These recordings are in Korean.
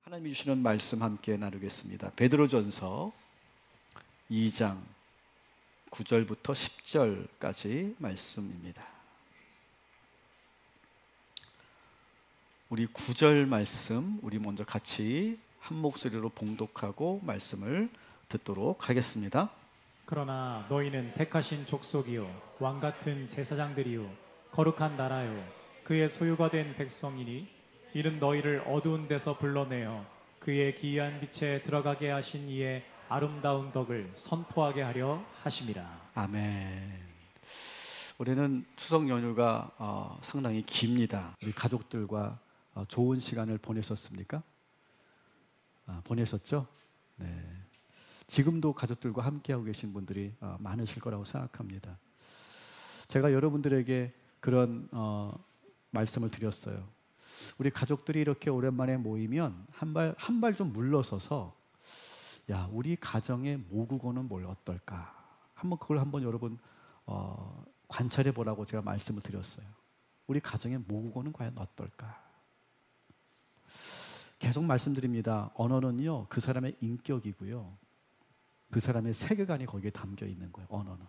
하나님이 주시는 말씀 함께 나누겠습니다. 베드로전서 2장 9절부터 10절까지 말씀입니다. 우리 9절 말씀 우리 먼저 같이 한 목소리로 봉독하고 말씀을 듣도록 하겠습니다. 그러나 너희는 택하신 족속이요 왕같은 제사장들이요 거룩한 나라요 그의 소유가 된 백성이니 이는 너희를 어두운 데서 불러내어 그의 기이한 빛에 들어가게 하신 이의 아름다운 덕을 선포하게 하려 하심이라. 아멘. 올해는 추석 연휴가 상당히 깁니다. 우리 가족들과 좋은 시간을 보내셨습니까? 보내셨죠? 네. 지금도 가족들과 함께하고 계신 분들이 많으실 거라고 생각합니다. 제가 여러분들에게 그런 말씀을 드렸어요. 우리 가족들이 이렇게 오랜만에 모이면 한 발 좀 물러서서 야, 우리 가정의 모국어는 뭘 어떨까? 그걸 한번 여러분 관찰해 보라고 제가 말씀을 드렸어요. 우리 가정의 모국어는 과연 어떨까? 계속 말씀드립니다. 언어는요, 그 사람의 인격이고요. 그 사람의 세계관이 거기에 담겨 있는 거예요. 언어는.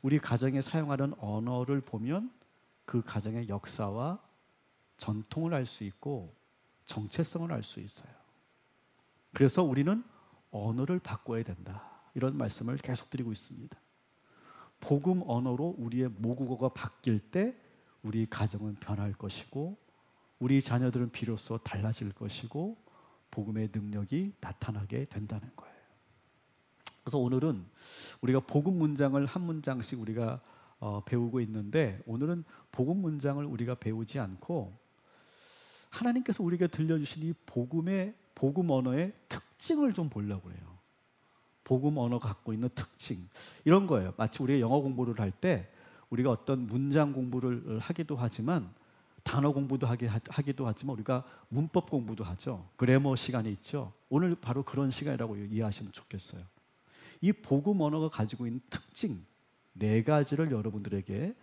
우리 가정에 사용하는 언어를 보면 그 가정의 역사와 전통을 알 수 있고 정체성을 알 수 있어요. 그래서 우리는 언어를 바꿔야 된다. 이런 말씀을 계속 드리고 있습니다. 복음 언어로 우리의 모국어가 바뀔 때 우리 가정은 변할 것이고 우리 자녀들은 비로소 달라질 것이고 복음의 능력이 나타나게 된다는 거예요. 그래서 오늘은 우리가 복음 문장을 한 문장씩 우리가 배우고 있는데 오늘은 복음 문장을 우리가 배우지 않고 하나님께서 우리에게 들려주신 이 복음 언어의 특징을 좀 보려고 해요. 복음 언어가 갖고 있는 특징 이런 거예요. 마치 우리가 영어 공부를 할 때 우리가 어떤 문장 공부를 하기도 하지만 단어 공부도 하기도 하지만 우리가 문법 공부도 하죠. 그래머 시간이 있죠. 오늘 바로 그런 시간이라고 이해하시면 좋겠어요. 이 복음 언어가 가지고 있는 특징 4가지를 여러분들에게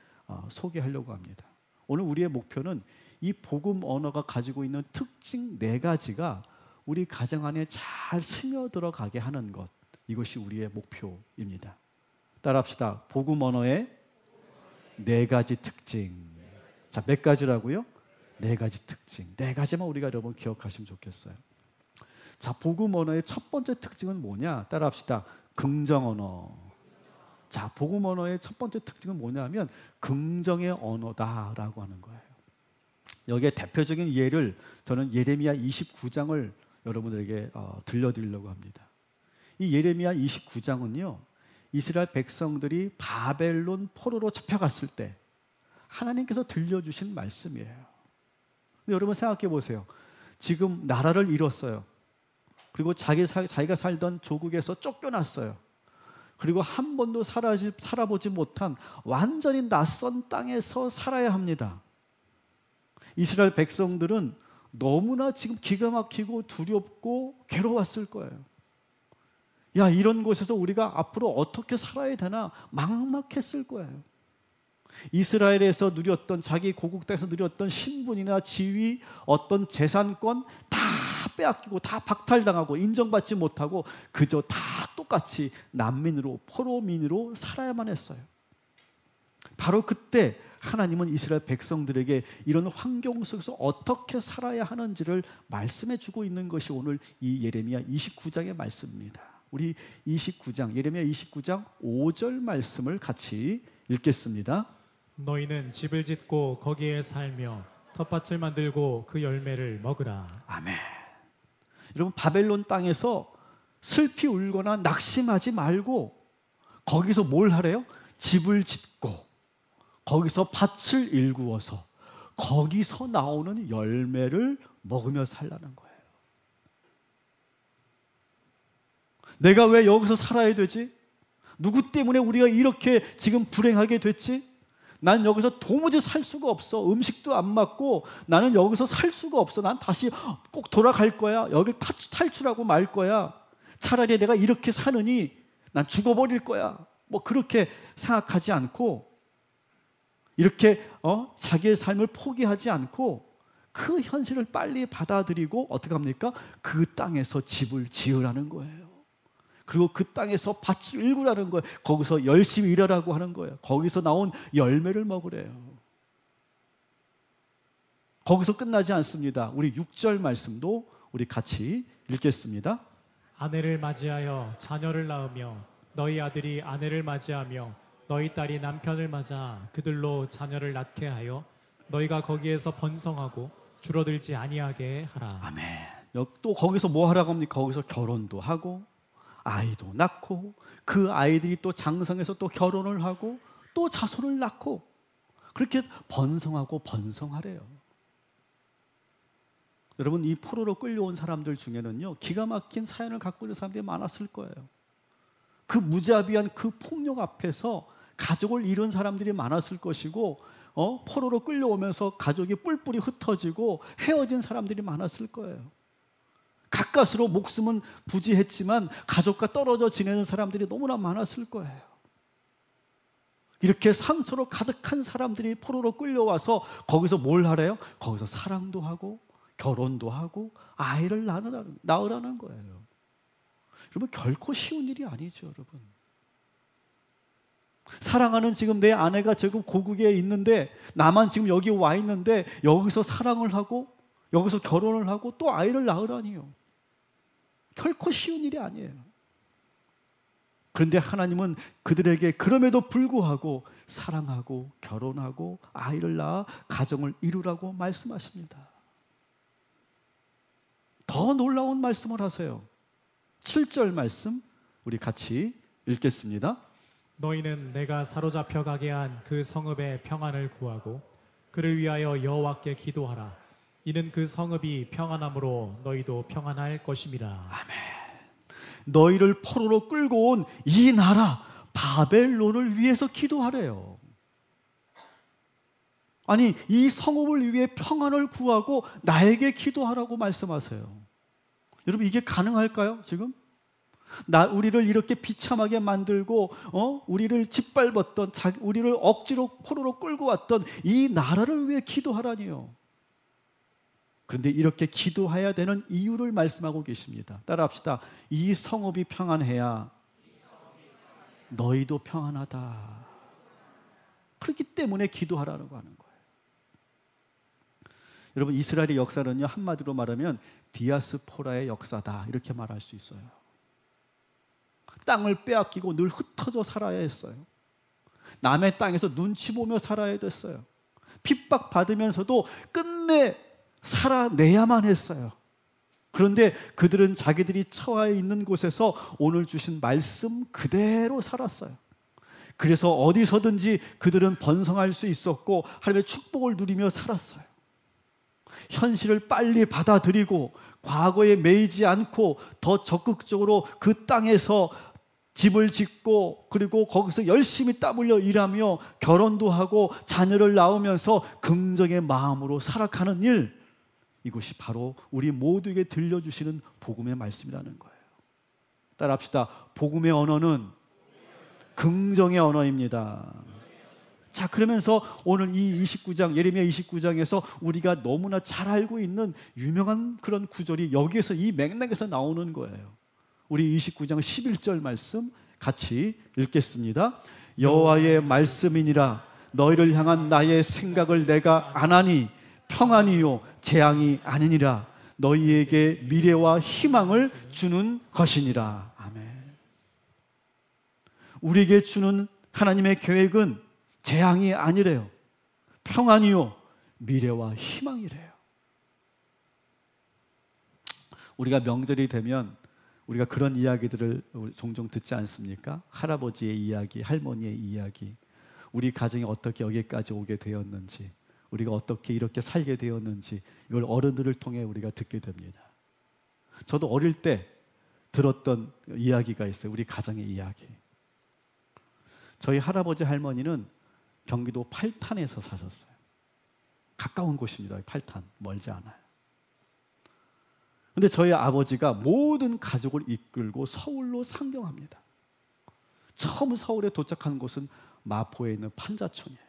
소개하려고 합니다. 오늘 우리의 목표는 이 복음 언어가 가지고 있는 특징 4가지가 우리 가정 안에 잘 스며들어가게 하는 것, 이것이 우리의 목표입니다. 따라합시다. 복음 언어의 4가지 특징. 자, 몇 가지라고요? 4가지 특징. 4가지만 우리가 여러분 기억하시면 좋겠어요. 자, 복음 언어의 첫 번째 특징은 뭐냐? 따라합시다. 긍정 언어. 자, 복음 언어의 첫 번째 특징은 뭐냐면 긍정의 언어다라고 하는 거예요. 여기에 대표적인 예를 저는 예레미야 29장을 여러분들에게 들려드리려고 합니다. 이 예레미야 29장은요, 이스라엘 백성들이 바벨론 포로로 잡혀갔을 때 하나님께서 들려주신 말씀이에요. 여러분 생각해 보세요. 지금 나라를 잃었어요. 그리고 자기가 살던 조국에서 쫓겨났어요. 그리고 한 번도 살아보지 못한 완전히 낯선 땅에서 살아야 합니다. 이스라엘 백성들은 너무나 지금 기가 막히고 두렵고 괴로웠을 거예요. 야, 이런 곳에서 우리가 앞으로 어떻게 살아야 되나 막막했을 거예요. 이스라엘에서 누렸던 자기 고국 땅에서 누렸던 신분이나 지위, 어떤 재산권 다 빼앗기고 다 박탈당하고 인정받지 못하고 그저 다 똑같이 난민으로 포로민으로 살아야만 했어요. 바로 그때 하나님은 이스라엘 백성들에게 이런 환경 속에서 어떻게 살아야 하는지를 말씀해 주고 있는 것이 오늘 이 예레미야 29장의 말씀입니다. 우리 29장, 예레미야 29장 5절 말씀을 같이 읽겠습니다. 너희는 집을 짓고 거기에 살며 텃밭을 만들고 그 열매를 먹으라. 아멘. 여러분, 바벨론 땅에서 슬피 울거나 낙심하지 말고 거기서 뭘 하래요? 집을 짓고 거기서 밭을 일구어서 거기서 나오는 열매를 먹으며 살라는 거예요. 내가 왜 여기서 살아야 되지? 누구 때문에 우리가 이렇게 지금 불행하게 됐지? 난 여기서 도무지 살 수가 없어. 음식도 안 맞고 나는 여기서 살 수가 없어. 난 다시 꼭 돌아갈 거야. 여길 탈출하고 말 거야. 차라리 내가 이렇게 사느니 난 죽어버릴 거야. 뭐 그렇게 생각하지 않고 이렇게 자기의 삶을 포기하지 않고 그 현실을 빨리 받아들이고 어떻게 합니까? 그 땅에서 집을 지으라는 거예요. 그리고 그 땅에서 밭을 일구라는 거예요. 거기서 열심히 일하라고 하는 거예요. 거기서 나온 열매를 먹으래요. 거기서 끝나지 않습니다. 우리 6절 말씀도 우리 같이 읽겠습니다. 아내를 맞이하여 자녀를 낳으며 너희 아들이 아내를 맞이하며 너희 딸이 남편을 맞아 그들로 자녀를 낳게 하여 너희가 거기에서 번성하고 줄어들지 아니하게 하라. 아멘. 또 거기서 뭐 하라고 합니까? 거기서 결혼도 하고 아이도 낳고 그 아이들이 또 장성해서 또 결혼을 하고 또 자손을 낳고 그렇게 번성하고 번성하래요. 여러분, 이 포로로 끌려온 사람들 중에는요, 기가 막힌 사연을 갖고 있는 사람들이 많았을 거예요. 그 무자비한 그 폭력 앞에서 가족을 잃은 사람들이 많았을 것이고, 포로로 끌려오면서 가족이 뿔뿔이 흩어지고 헤어진 사람들이 많았을 거예요. 가까스로 목숨은 부지했지만 가족과 떨어져 지내는 사람들이 너무나 많았을 거예요. 이렇게 상처로 가득한 사람들이 포로로 끌려와서 거기서 뭘 하래요? 거기서 사랑도 하고 결혼도 하고 아이를 낳으라는 거예요. 여러분, 결코 쉬운 일이 아니죠, 여러분. 사랑하는 지금 내 아내가 지금 고국에 있는데 나만 지금 여기 와 있는데 여기서 사랑을 하고 여기서 결혼을 하고 또 아이를 낳으라니요. 결코 쉬운 일이 아니에요. 그런데 하나님은 그들에게 그럼에도 불구하고 사랑하고 결혼하고 아이를 낳아 가정을 이루라고 말씀하십니다. 더 놀라운 말씀을 하세요. 7절 말씀 우리 같이 읽겠습니다. 너희는 내가 사로잡혀 가게 한 그 성읍의 평안을 구하고 그를 위하여 여호와께 기도하라. 이는 그 성읍이 평안함으로 너희도 평안할 것임이라. 아멘. 너희를 포로로 끌고 온 이 나라 바벨론을 위해서 기도하래요. 아니, 이 성읍을 위해 평안을 구하고 나에게 기도하라고 말씀하세요. 여러분, 이게 가능할까요? 지금? 우리를 이렇게 비참하게 만들고 우리를 짓밟았던, 우리를 억지로 포로로 끌고 왔던 이 나라를 위해 기도하라니요. 그런데 이렇게 기도해야 되는 이유를 말씀하고 계십니다. 따라합시다. 이 성읍이 평안해야 너희도 평안하다. 그렇기 때문에 기도하라고 하는 거예요. 여러분, 이스라엘의 역사는요, 한마디로 말하면 디아스포라의 역사다, 이렇게 말할 수 있어요. 땅을 빼앗기고 늘 흩어져 살아야 했어요. 남의 땅에서 눈치 보며 살아야 됐어요. 핍박받으면서도 끝내 살아내야만 했어요. 그런데 그들은 자기들이 처해 있는 곳에서 오늘 주신 말씀 그대로 살았어요. 그래서 어디서든지 그들은 번성할 수 있었고 하나님의 축복을 누리며 살았어요. 현실을 빨리 받아들이고 과거에 매이지 않고 더 적극적으로 그 땅에서 집을 짓고 그리고 거기서 열심히 땀 흘려 일하며 결혼도 하고 자녀를 낳으면서 긍정의 마음으로 살아가는 일, 이것이 바로 우리 모두에게 들려주시는 복음의 말씀이라는 거예요. 따라합시다. 복음의 언어는 긍정의 언어입니다. 자, 그러면서 오늘 이 29장, 예레미야 29장에서 우리가 너무나 잘 알고 있는 유명한 그런 구절이 여기에서 이 맥락에서 나오는 거예요. 우리 29장 11절 말씀 같이 읽겠습니다. 여호와의 말씀이니라. 너희를 향한 나의 생각을 내가 아나니 평안이요 재앙이 아니니라. 너희에게 미래와 희망을 주는 것이니라. 아멘. 우리에게 주는 하나님의 계획은 재앙이 아니래요. 평안이요 미래와 희망이래요. 우리가 명절이 되면 우리가 그런 이야기들을 종종 듣지 않습니까? 할아버지의 이야기, 할머니의 이야기, 우리 가정이 어떻게 여기까지 오게 되었는지, 우리가 어떻게 이렇게 살게 되었는지, 이걸 어른들을 통해 우리가 듣게 됩니다. 저도 어릴 때 들었던 이야기가 있어요. 우리 가정의 이야기. 저희 할아버지 할머니는 경기도 팔탄에서 사셨어요. 가까운 곳입니다. 팔탄, 멀지 않아요. 근데 저희 아버지가 모든 가족을 이끌고 서울로 상경합니다. 처음 서울에 도착한 곳은 마포에 있는 판자촌이에요.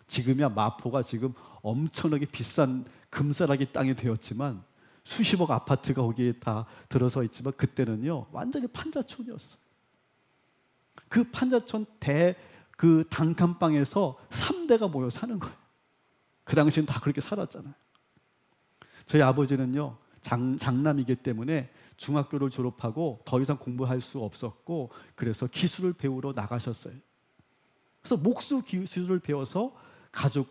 지금이야 마포가 지금 엄청나게 비싼 금싸라기 땅이 되었지만 수십억 아파트가 거기에 다 들어서 있지만 그때는요 완전히 판자촌이었어요. 그 판자촌 그 단칸방에서 3대가 모여 사는 거예요. 그 당시엔 다 그렇게 살았잖아요. 저희 아버지는요 장남이기 때문에 중학교를 졸업하고 더 이상 공부할 수 없었고 그래서 기술을 배우러 나가셨어요. 그래서 목수 기술을 배워서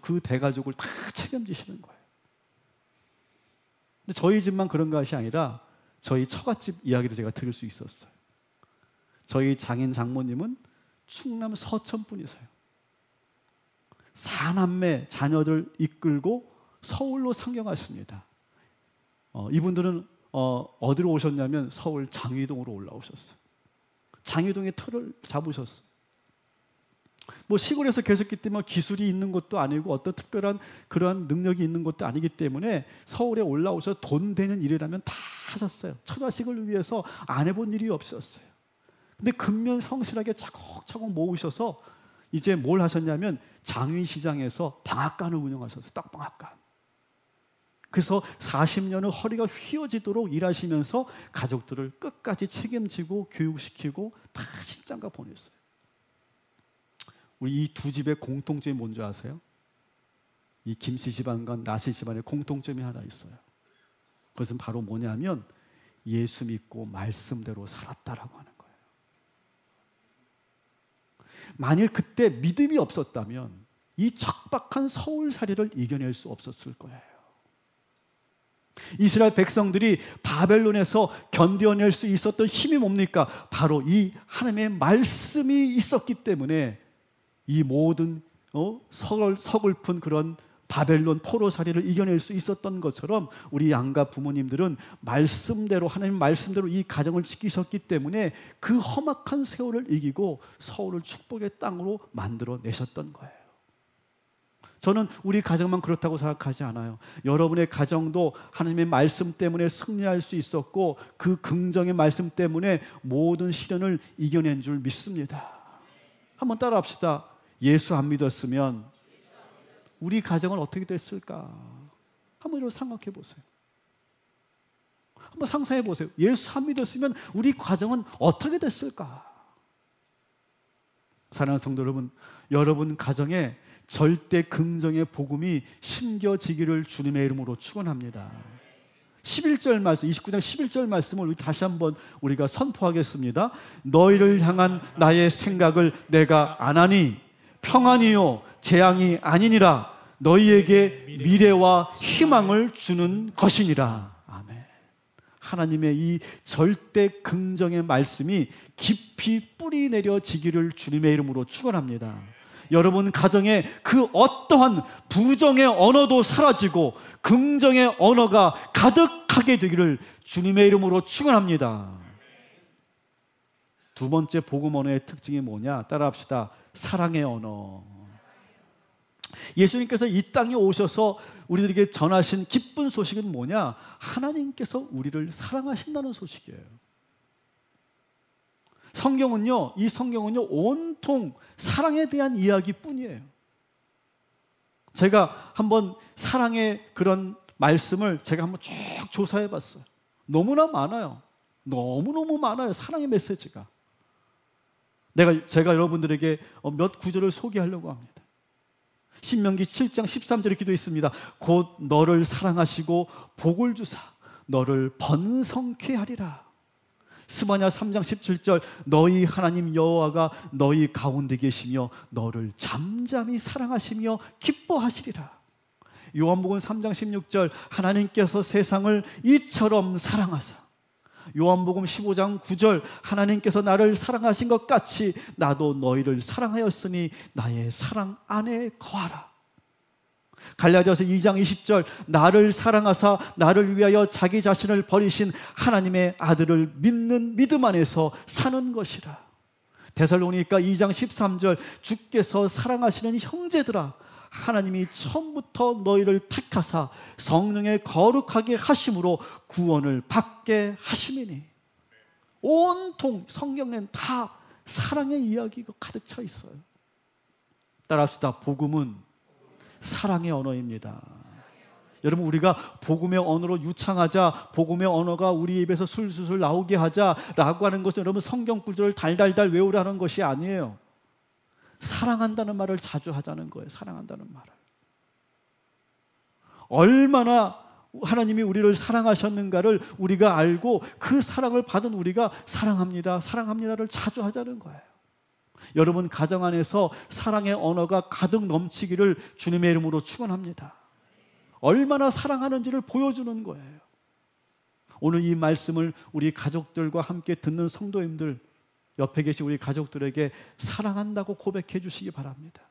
그 대가족을 다 책임지시는 거예요. 근데 저희 집만 그런 것이 아니라 저희 처갓집 이야기도 제가 들을 수 있었어요. 저희 장인 장모님은 충남 서천 분이세요. 4남매 자녀들 이끌고 서울로 상경하십니다. 이분들은 어디로 오셨냐면 서울 장위동으로 올라오셨어요. 장위동에 터를 잡으셨어요. 뭐 시골에서 계셨기 때문에 기술이 있는 것도 아니고 어떤 특별한 그러한 능력이 있는 것도 아니기 때문에 서울에 올라오셔서 돈 되는 일이라면 다 하셨어요. 처자식을 위해서 안 해본 일이 없었어요. 근데 근면 성실하게 차곡차곡 모으셔서 이제 뭘 하셨냐면 장위시장에서 방앗간을 운영하셨어요. 떡방앗간. 그래서 40년을 허리가 휘어지도록 일하시면서 가족들을 끝까지 책임지고 교육시키고 다 신장가 보냈어요. 우리 이 두 집의 공통점이 뭔지 아세요? 이 김씨 집안과 나씨 집안의 공통점이 하나 있어요. 그것은 바로 뭐냐면 예수 믿고 말씀대로 살았다라고 하는 거예요. 만일 그때 믿음이 없었다면 이 척박한 서울살이를 이겨낼 수 없었을 거예요. 이스라엘 백성들이 바벨론에서 견뎌낼 수 있었던 힘이 뭡니까? 바로 이 하나님의 말씀이 있었기 때문에 이 모든 서글픈 그런 바벨론 포로살이를 이겨낼 수 있었던 것처럼 우리 양가 부모님들은 말씀대로 하나님 말씀대로 이 가정을 지키셨기 때문에 그 험악한 세월을 이기고 서울을 축복의 땅으로 만들어내셨던 거예요. 저는 우리 가정만 그렇다고 생각하지 않아요. 여러분의 가정도 하나님의 말씀 때문에 승리할 수 있었고 그 긍정의 말씀 때문에 모든 시련을 이겨낸 줄 믿습니다. 한번 따라합시다. 예수 안 믿었으면 우리 가정은 어떻게 됐을까? 한번 이렇게 생각해 보세요. 한번 상상해 보세요. 예수 안 믿었으면 우리 가정은 어떻게 됐을까? 사랑하는 성도 여러분, 여러분 가정에 절대 긍정의 복음이 심겨지기를 주님의 이름으로 축원합니다. 11절 말씀, 29장 11절 말씀을 다시 한번 우리가 선포하겠습니다. 너희를 향한 나의 생각을 내가 안 하니 평안이요 재앙이 아니니라. 너희에게 미래와 희망을 주는 것이니라. 아멘. 하나님의 이 절대 긍정의 말씀이 깊이 뿌리 내려지기를 주님의 이름으로 축원합니다. 여러분 가정에 그 어떠한 부정의 언어도 사라지고 긍정의 언어가 가득하게 되기를 주님의 이름으로 축원합니다. 두 번째 복음 언어의 특징이 뭐냐? 따라합시다. 사랑의 언어. 예수님께서 이 땅에 오셔서 우리들에게 전하신 기쁜 소식은 뭐냐? 하나님께서 우리를 사랑하신다는 소식이에요. 성경은요, 이 성경은요, 온통 사랑에 대한 이야기뿐이에요. 제가 한번 사랑의 그런 말씀을 제가 한번 쭉 조사해 봤어요. 너무나 많아요. 너무너무 많아요. 사랑의 메시지가. 제가 여러분들에게 몇 구절을 소개하려고 합니다. 신명기 7장 13절에 기도했습니다. 곧 너를 사랑하시고 복을 주사 너를 번성케 하리라. 스바냐 3장 17절 너희 하나님 여호와가 너희 가운데 계시며 너를 잠잠히 사랑하시며 기뻐하시리라. 요한복음 3장 16절 하나님께서 세상을 이처럼 사랑하사. 요한복음 15장 9절 하나님께서 나를 사랑하신 것 같이 나도 너희를 사랑하였으니 나의 사랑 안에 거하라. 갈라디아서 2장 20절 나를 사랑하사 나를 위하여 자기 자신을 버리신 하나님의 아들을 믿는 믿음 안에서 사는 것이라. 데살로니가 2장 13절 주께서 사랑하시는 형제들아 하나님이 처음부터 너희를 택하사 성령의 거룩하게 하심으로 구원을 받게 하심이니. 온통 성경에는 다 사랑의 이야기가 가득 차 있어요. 따라합시다. 복음은 사랑의 언어입니다. 여러분, 우리가 복음의 언어로 유창하자, 복음의 언어가 우리 입에서 술술 나오게 하자라고 하는 것은 여러분 성경 구절을 달달달 외우라는 것이 아니에요. 사랑한다는 말을 자주 하자는 거예요. 사랑한다는 말을. 얼마나 하나님이 우리를 사랑하셨는가를 우리가 알고 그 사랑을 받은 우리가 사랑합니다, 사랑합니다를 자주 하자는 거예요. 여러분 가정 안에서 사랑의 언어가 가득 넘치기를 주님의 이름으로 축원합니다. 얼마나 사랑하는지를 보여주는 거예요. 오늘 이 말씀을 우리 가족들과 함께 듣는 성도님들, 옆에 계신 우리 가족들에게 사랑한다고 고백해 주시기 바랍니다.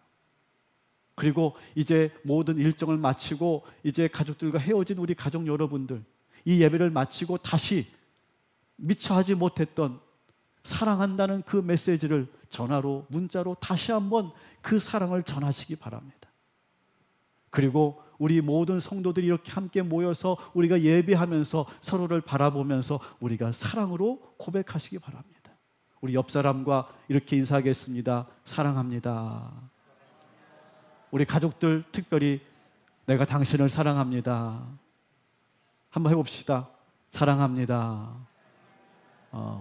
그리고 이제 모든 일정을 마치고 이제 가족들과 헤어진 우리 가족 여러분들, 이 예배를 마치고 다시 미처 하지 못했던 사랑한다는 그 메시지를 전화로, 문자로 다시 한번 그 사랑을 전하시기 바랍니다. 그리고 우리 모든 성도들이 이렇게 함께 모여서 우리가 예배하면서 서로를 바라보면서 우리가 사랑으로 고백하시기 바랍니다. 우리 옆 사람과 이렇게 인사하겠습니다. 사랑합니다. 우리 가족들 특별히 내가 당신을 사랑합니다. 한번 해봅시다. 사랑합니다.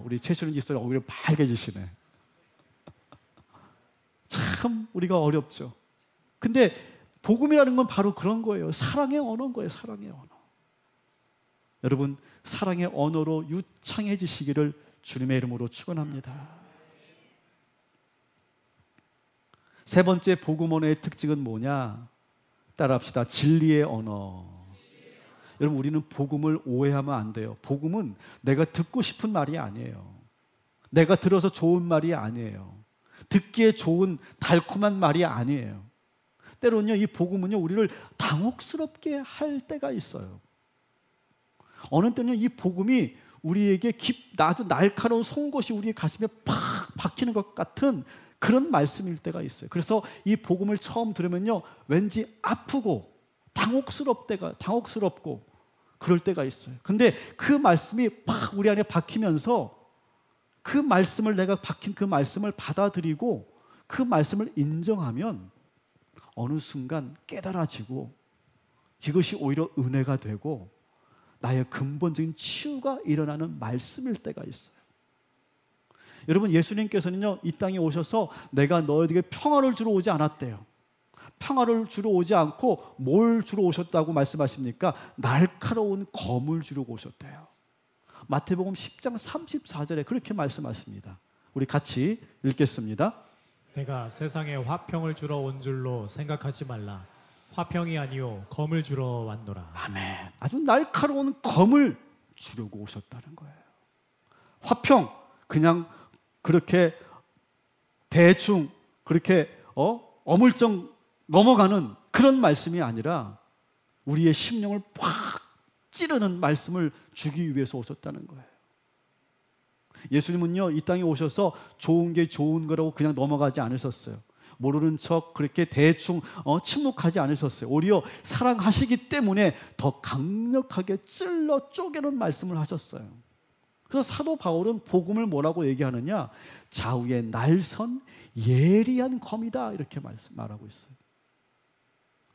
우리 최순은 지수는 얼굴이 빨개지시네. 참 우리가 어렵죠. 근데 복음이라는 건 바로 그런 거예요. 사랑의 언어인 거예요. 사랑의 언어. 여러분 사랑의 언어로 유창해지시기를 주님의 이름으로 축원합니다. 세 번째 복음 언어의 특징은 뭐냐? 따라합시다. 진리의 언어. 여러분 우리는 복음을 오해하면 안 돼요. 복음은 내가 듣고 싶은 말이 아니에요. 내가 들어서 좋은 말이 아니에요. 듣기에 좋은 달콤한 말이 아니에요. 때로는요 이 복음은요 우리를 당혹스럽게 할 때가 있어요. 어느 때는 이 복음이 우리에게 아주 날카로운 송곳이 우리의 가슴에 팍 박히는 것 같은 그런 말씀일 때가 있어요. 그래서 이 복음을 처음 들으면요 왠지 아프고 당혹스럽고 그럴 때가 있어요. 근데 그 말씀이 팍 우리 안에 박히면서 그 말씀을 내가 박힌 그 말씀을 받아들이고 그 말씀을 인정하면 어느 순간 깨달아지고 이것이 오히려 은혜가 되고 나의 근본적인 치유가 일어나는 말씀일 때가 있어요. 여러분 예수님께서는요 이 땅에 오셔서 내가 너희에게 평화를 주러 오지 않았대요. 평화를 주러 오지 않고 뭘 주러 오셨다고 말씀하십니까? 날카로운 검을 주러 오셨대요. 마태복음 10장 34절에 그렇게 말씀하십니다. 우리 같이 읽겠습니다. 내가 세상에 화평을 주러 온 줄로 생각하지 말라. 화평이 아니요 검을 주러 왔노라. 아멘. 아주 날카로운 검을 주려고 오셨다는 거예요. 화평, 그냥 그렇게 대충 그렇게 어물쩍 넘어가는 그런 말씀이 아니라 우리의 심령을 팍 찌르는 말씀을 주기 위해서 오셨다는 거예요. 예수님은요 이 땅에 오셔서 좋은 게 좋은 거라고 그냥 넘어가지 않으셨어요. 모르는 척 그렇게 대충 침묵하지 않으셨어요. 오히려 사랑하시기 때문에 더 강력하게 찔러 쪼개는 말씀을 하셨어요. 그래서 사도 바울은 복음을 뭐라고 얘기하느냐? 좌우에 날선 예리한 검이다 이렇게 말하고 있어요.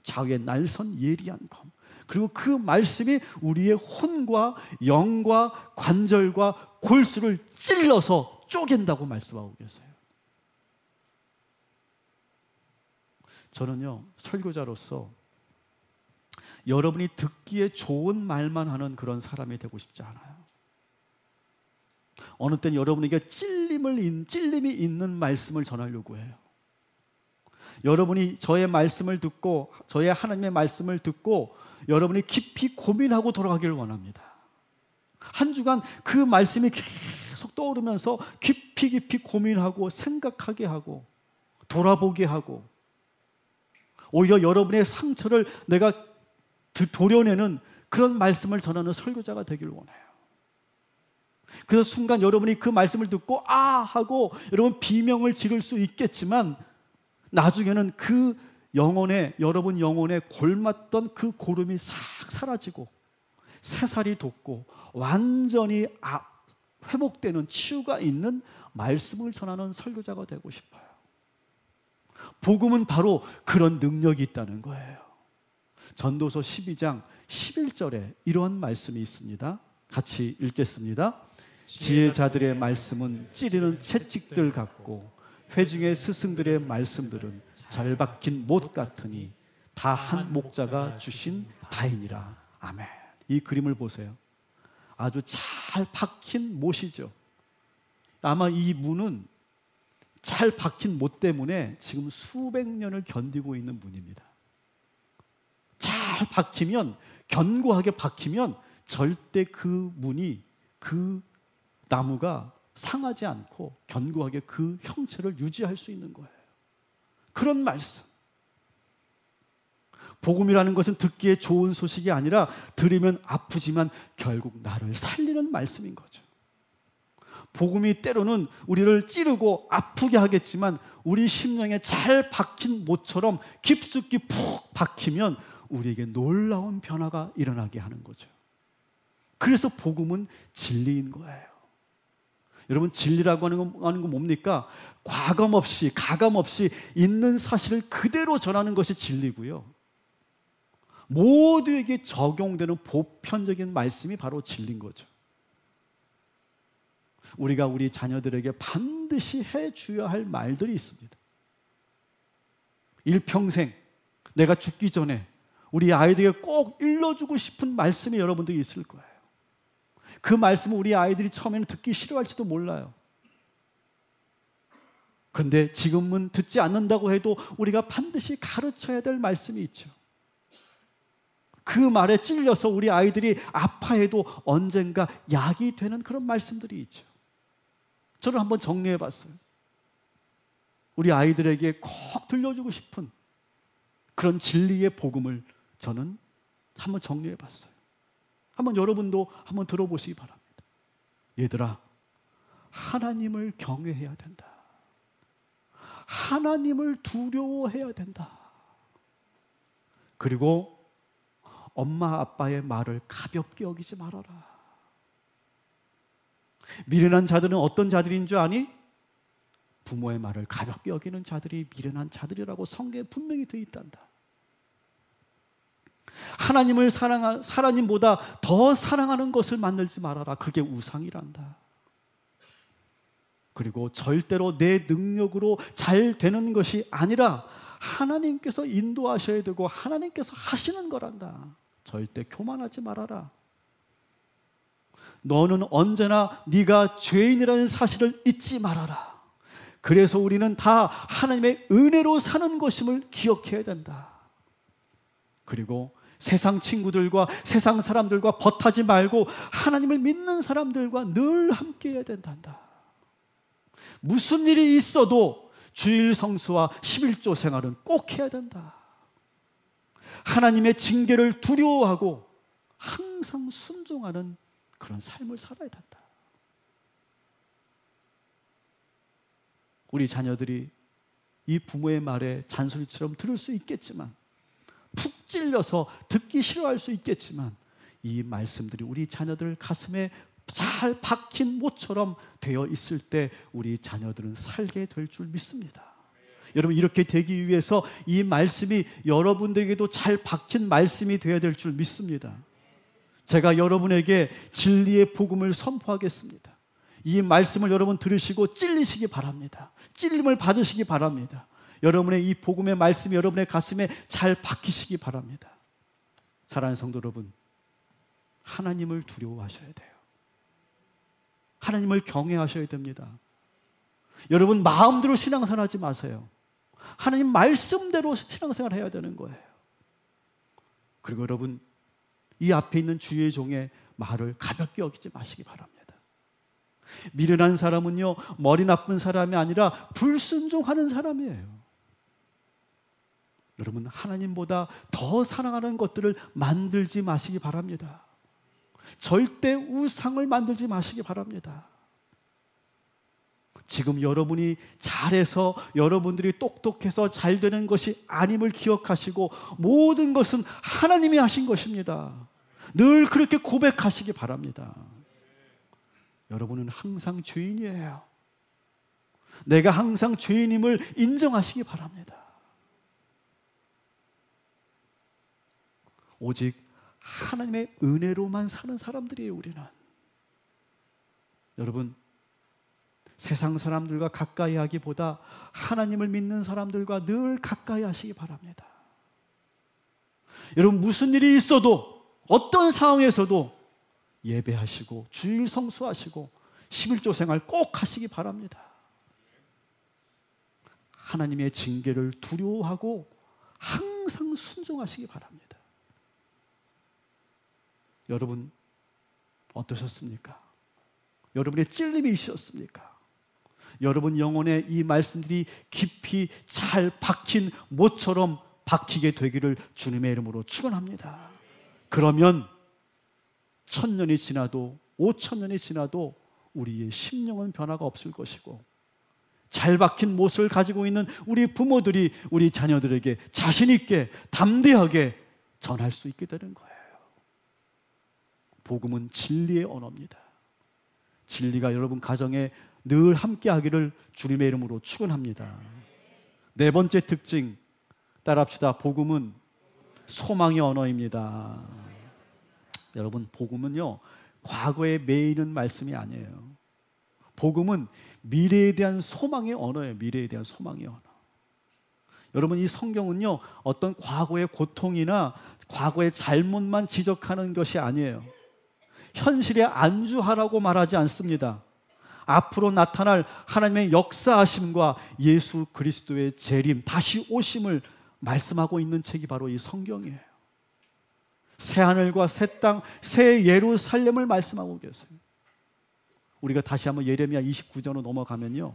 좌우에 날선 예리한 검. 그리고 그 말씀이 우리의 혼과 영과 관절과 골수를 찔러서 쪼갠다고 말씀하고 계세요. 저는요 설교자로서 여러분이 듣기에 좋은 말만 하는 그런 사람이 되고 싶지 않아요. 어느 때는 여러분에게 찔림이 있는 말씀을 전하려고 해요. 여러분이 저의 말씀을 듣고 저의 하나님의 말씀을 듣고 여러분이 깊이 고민하고 돌아가기를 원합니다. 한 주간 그 말씀이 계속 떠오르면서 깊이 고민하고 생각하게 하고 돌아보게 하고 오히려 여러분의 상처를 내가 도려내는 그런 말씀을 전하는 설교자가 되기를 원해요. 그래서 순간 여러분이 그 말씀을 듣고 아 하고 여러분 비명을 지를 수 있겠지만 나중에는 그 여러분 영혼에 골맞던 그 고름이 싹 사라지고 새살이 돋고 완전히 회복되는 치유가 있는 말씀을 전하는 설교자가 되고 싶어요. 복음은 바로 그런 능력이 있다는 거예요. 전도서 12장 11절에 이러한 말씀이 있습니다. 같이 읽겠습니다. 지혜자들의 말씀은 찌르는 채찍들 같고 회중의 스승들의 말씀들은 잘 박힌 못 같으니 다 한 목자가 주신 바이니라. 아멘. 이 그림을 보세요. 아주 잘 박힌 못이죠. 아마 이 문은 잘 박힌 못 때문에 지금 수백 년을 견디고 있는 문입니다. 잘 박히면, 견고하게 박히면 절대 그 문이, 그 나무가 상하지 않고 견고하게 그 형체를 유지할 수 있는 거예요. 그런 말씀. 복음이라는 것은 듣기에 좋은 소식이 아니라 들으면 아프지만 결국 나를 살리는 말씀인 거죠. 복음이 때로는 우리를 찌르고 아프게 하겠지만 우리 심령에 잘 박힌 못처럼 깊숙이 푹 박히면 우리에게 놀라운 변화가 일어나게 하는 거죠. 그래서 복음은 진리인 거예요. 여러분, 진리라고 하는 건 뭡니까? 과감 없이, 가감 없이 있는 사실을 그대로 전하는 것이 진리고요. 모두에게 적용되는 보편적인 말씀이 바로 진리인 거죠. 우리가 우리 자녀들에게 반드시 해줘야 할 말들이 있습니다. 일평생 내가 죽기 전에 우리 아이들에게 꼭 일러주고 싶은 말씀이 여러분들이 있을 거예요. 그 말씀을 우리 아이들이 처음에는 듣기 싫어할지도 몰라요. 그런데 지금은 듣지 않는다고 해도 우리가 반드시 가르쳐야 될 말씀이 있죠. 그 말에 찔려서 우리 아이들이 아파해도 언젠가 약이 되는 그런 말씀들이 있죠. 저는 한번 정리해 봤어요. 우리 아이들에게 꼭 들려주고 싶은 그런 진리의 복음을 저는 한번 정리해 봤어요. 한번 여러분도 한번 들어보시기 바랍니다. 얘들아, 하나님을 경외해야 된다. 하나님을 두려워해야 된다. 그리고 엄마 아빠의 말을 가볍게 여기지 말아라. 미련한 자들은 어떤 자들인 줄 아니? 부모의 말을 가볍게 여기는 자들이 미련한 자들이라고 성경에 분명히 되어 있단다. 하나님을 하나님보다 더 사랑하는 것을 만들지 말아라. 그게 우상이란다. 그리고 절대로 내 능력으로 잘 되는 것이 아니라 하나님께서 인도하셔야 되고 하나님께서 하시는 거란다. 절대 교만하지 말아라. 너는 언제나 네가 죄인이라는 사실을 잊지 말아라. 그래서 우리는 다 하나님의 은혜로 사는 것임을 기억해야 된다. 그리고 세상 친구들과 세상 사람들과 벗하지 말고 하나님을 믿는 사람들과 늘 함께 해야 된단다. 무슨 일이 있어도 주일 성수와 11조 생활은 꼭 해야 된다. 하나님의 징계를 두려워하고 항상 순종하는 그런 삶을 살아야 된다. 우리 자녀들이 이 부모의 말에 잔소리처럼 들을 수 있겠지만, 푹 찔려서 듣기 싫어할 수 있겠지만, 이 말씀들이 우리 자녀들 가슴에 잘 박힌 못처럼 되어 있을 때 우리 자녀들은 살게 될 줄 믿습니다. 여러분, 이렇게 되기 위해서 이 말씀이 여러분들에게도 잘 박힌 말씀이 되어야 될 줄 믿습니다. 제가 여러분에게 진리의 복음을 선포하겠습니다. 이 말씀을 여러분 들으시고 찔리시기 바랍니다. 찔림을 받으시기 바랍니다. 여러분의 이 복음의 말씀이 여러분의 가슴에 잘 박히시기 바랍니다. 사랑하는 성도 여러분, 하나님을 두려워하셔야 돼요. 하나님을 경외하셔야 됩니다. 여러분, 마음대로 신앙생활 하지 마세요. 하나님 말씀대로 신앙생활 해야 되는 거예요. 그리고 여러분, 이 앞에 있는 주의 종의 말을 가볍게 여기지 마시기 바랍니다. 미련한 사람은요, 머리 나쁜 사람이 아니라 불순종하는 사람이에요. 여러분, 하나님보다 더 사랑하는 것들을 만들지 마시기 바랍니다. 절대 우상을 만들지 마시기 바랍니다. 지금 여러분이 잘해서, 여러분들이 똑똑해서 잘 되는 것이 아님을 기억하시고, 모든 것은 하나님이 하신 것입니다. 늘 그렇게 고백하시기 바랍니다. 여러분은 항상 죄인이에요. 내가 항상 죄인임을 인정하시기 바랍니다. 오직 하나님의 은혜로만 사는 사람들이에요. 우리는. 여러분, 세상 사람들과 가까이 하기보다 하나님을 믿는 사람들과 늘 가까이 하시기 바랍니다. 여러분, 무슨 일이 있어도 어떤 상황에서도 예배하시고 주일 성수하시고 11조 생활 꼭 하시기 바랍니다. 하나님의 징계를 두려워하고 항상 순종하시기 바랍니다. 여러분, 어떠셨습니까? 여러분의 찔림이 있으셨습니까? 여러분 영혼에 이 말씀들이 깊이 잘 박힌 못처럼 박히게 되기를 주님의 이름으로 축원합니다. 그러면 1000년이 지나도 5000년이 지나도 우리의 심령은 변화가 없을 것이고, 잘 박힌 못을 가지고 있는 우리 부모들이 우리 자녀들에게 자신 있게 담대하게 전할 수 있게 되는 거예요. 복음은 진리의 언어입니다. 진리가 여러분 가정에 늘 함께 하기를 주님의 이름으로 축원합니다. 네 번째 특징 따라합시다. 복음은 소망의 언어입니다. 여러분, 복음은요, 과거에 매이는 말씀이 아니에요. 복음은 미래에 대한 소망의 언어예요. 미래에 대한 소망의 언어. 여러분, 이 성경은요, 어떤 과거의 고통이나 과거의 잘못만 지적하는 것이 아니에요. 현실에 안주하라고 말하지 않습니다. 앞으로 나타날 하나님의 역사하심과 예수 그리스도의 재림, 다시 오심을 말씀하고 있는 책이 바로 이 성경이에요. 새 하늘과 새 땅, 새 예루살렘을 말씀하고 계세요. 우리가 다시 한번 예레미야 29장으로 넘어가면요,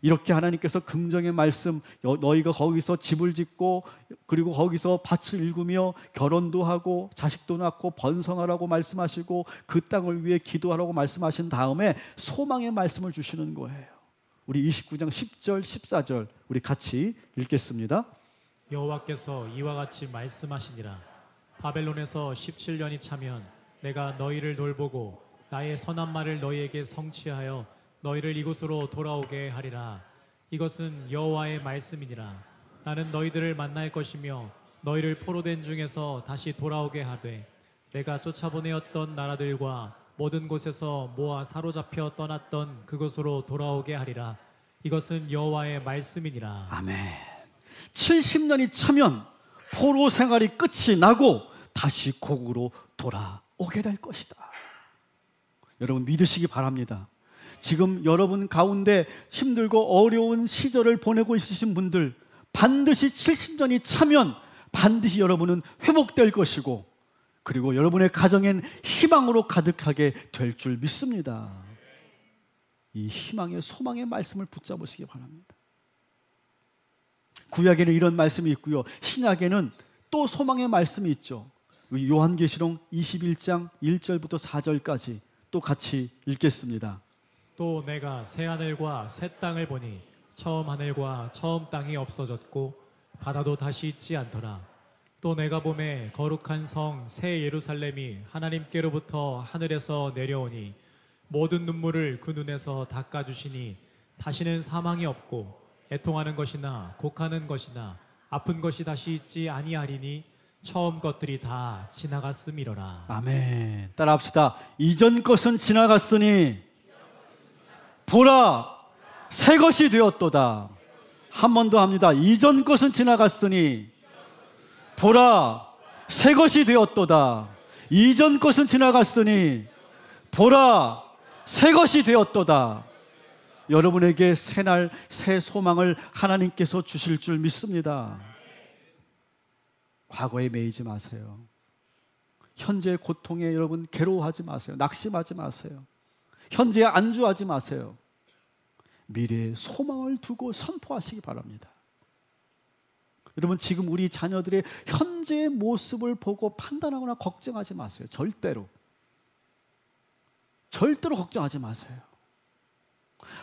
이렇게 하나님께서 긍정의 말씀, 너희가 거기서 집을 짓고 그리고 거기서 밭을 일구며 결혼도 하고 자식도 낳고 번성하라고 말씀하시고 그 땅을 위해 기도하라고 말씀하신 다음에 소망의 말씀을 주시는 거예요. 우리 29장 10절 14절 우리 같이 읽겠습니다. 여호와께서 이와 같이 말씀하시니라. 바벨론에서 17년이 차면 내가 너희를 돌보고 나의 선한 말을 너희에게 성취하여 너희를 이곳으로 돌아오게 하리라. 이것은 여호와의 말씀이니라. 나는 너희들을 만날 것이며 너희를 포로된 중에서 다시 돌아오게 하되 내가 쫓아보내었던 나라들과 모든 곳에서 모아 사로잡혀 떠났던 그곳으로 돌아오게 하리라. 이것은 여호와의 말씀이니라. 아멘. 70년이 차면 포로 생활이 끝이 나고 다시 고국으로 돌아오게 될 것이다. 여러분, 믿으시기 바랍니다. 지금 여러분 가운데 힘들고 어려운 시절을 보내고 있으신 분들, 반드시 70년이 차면 반드시 여러분은 회복될 것이고, 그리고 여러분의 가정엔 희망으로 가득하게 될 줄 믿습니다. 이 희망의 소망의 말씀을 붙잡으시기 바랍니다. 구약에는 이런 말씀이 있고요, 신약에는 또 소망의 말씀이 있죠. 요한계시록 21장 1절부터 4절까지 또 같이 읽겠습니다. 또 내가 새 하늘과 새 땅을 보니 처음 하늘과 처음 땅이 없어졌고 바다도 다시 있지 않더라. 또 내가 보매 거룩한 성 새 예루살렘이 하나님께로부터 하늘에서 내려오니 모든 눈물을 그 눈에서 닦아주시니 다시는 사망이 없고 애통하는 것이나 곡하는 것이나 아픈 것이 다시 있지 아니하리니 처음 것들이 다 지나갔음이로라. 아멘. 따라합시다. 이전 것은 지나갔으니 보라, 새 것이 되었도다. 한 번 더 합니다. 이전 것은 지나갔으니 보라, 새 것이 되었도다. 이전 것은 지나갔으니 보라, 새 것이 되었도다. 여러분에게 새날 새 소망을 하나님께서 주실 줄 믿습니다. 과거에 매이지 마세요. 현재의 고통에 여러분 괴로워하지 마세요. 낙심하지 마세요. 현재에 안주하지 마세요. 미래의 소망을 두고 선포하시기 바랍니다. 여러분, 지금 우리 자녀들의 현재의 모습을 보고 판단하거나 걱정하지 마세요. 절대로 걱정하지 마세요.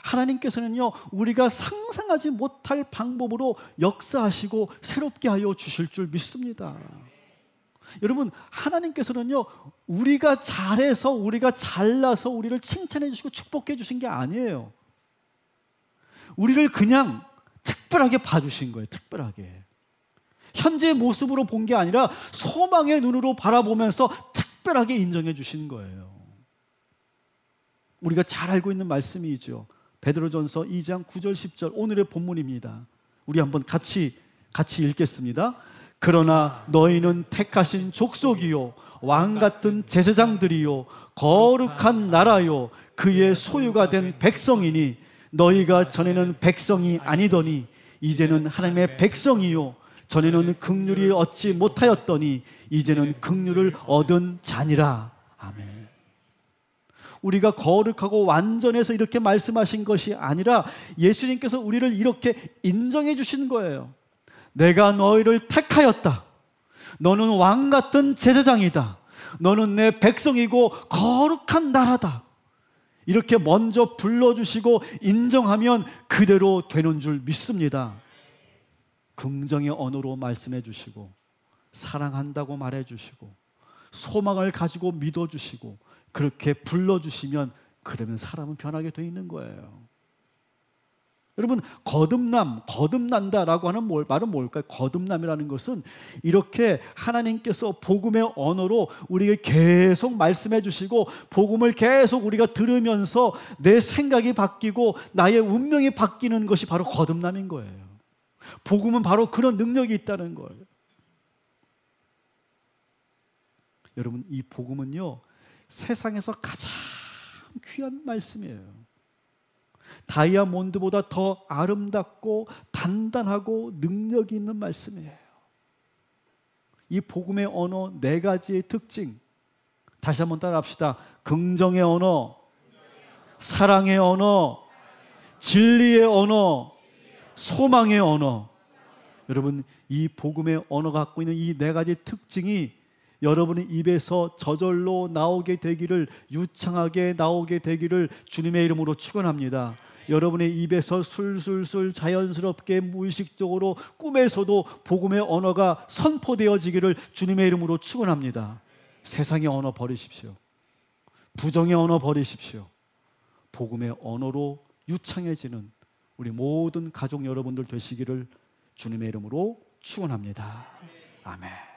하나님께서는요, 우리가 상상하지 못할 방법으로 역사하시고 새롭게 하여 주실 줄 믿습니다. 여러분, 하나님께서는요, 우리가 잘해서, 우리가 잘나서 우리를 칭찬해 주시고 축복해 주신 게 아니에요. 우리를 그냥 특별하게 봐주신 거예요. 특별하게. 현재의 모습으로 본 게 아니라 소망의 눈으로 바라보면서 특별하게 인정해 주신 거예요. 우리가 잘 알고 있는 말씀이죠. 베드로전서 2장 9절 10절 오늘의 본문입니다. 우리 한번 같이 읽겠습니다. 그러나 너희는 택하신 족속이요 왕같은 제사장들이요 거룩한 나라요 그의 소유가 된 백성이니 너희가 전에는 백성이 아니더니 이제는 하나님의 백성이요 전에는 긍휼이 얻지 못하였더니 이제는 긍휼을 얻은 자니라. 아멘. 우리가 거룩하고 완전해서 이렇게 말씀하신 것이 아니라 예수님께서 우리를 이렇게 인정해 주신 거예요. 내가 너희를 택하였다. 너는 왕같은 제사장이다. 너는 내 백성이고 거룩한 나라다. 이렇게 먼저 불러주시고 인정하면 그대로 되는 줄 믿습니다. 긍정의 언어로 말씀해 주시고 사랑한다고 말해 주시고 소망을 가지고 믿어 주시고 그렇게 불러주시면 그러면 사람은 변하게 돼 있는 거예요. 여러분, 거듭난다라고 하는 말은 뭘까요? 거듭남이라는 것은 이렇게 하나님께서 복음의 언어로 우리에게 계속 말씀해 주시고 복음을 계속 우리가 들으면서 내 생각이 바뀌고 나의 운명이 바뀌는 것이 바로 거듭남인 거예요. 복음은 바로 그런 능력이 있다는 거예요. 여러분, 이 복음은요 세상에서 가장 귀한 말씀이에요. 다이아몬드보다 더 아름답고 단단하고 능력이 있는 말씀이에요. 이 복음의 언어 4가지의 특징 다시 한번 따라합시다. 긍정의 언어, 사랑의 언어, 진리의 언어, 소망의 언어. 여러분, 이 복음의 언어가 갖고 있는 이 4가지 특징이 여러분의 입에서 저절로 나오게 되기를, 유창하게 나오게 되기를 주님의 이름으로 축원합니다. 여러분의 입에서 술술술 자연스럽게 무의식적으로 꿈에서도 복음의 언어가 선포되어지기를 주님의 이름으로 축원합니다. 세상의 언어 버리십시오. 부정의 언어 버리십시오. 복음의 언어로 유창해지는 우리 모든 가족 여러분들 되시기를 주님의 이름으로 축원합니다. 아멘.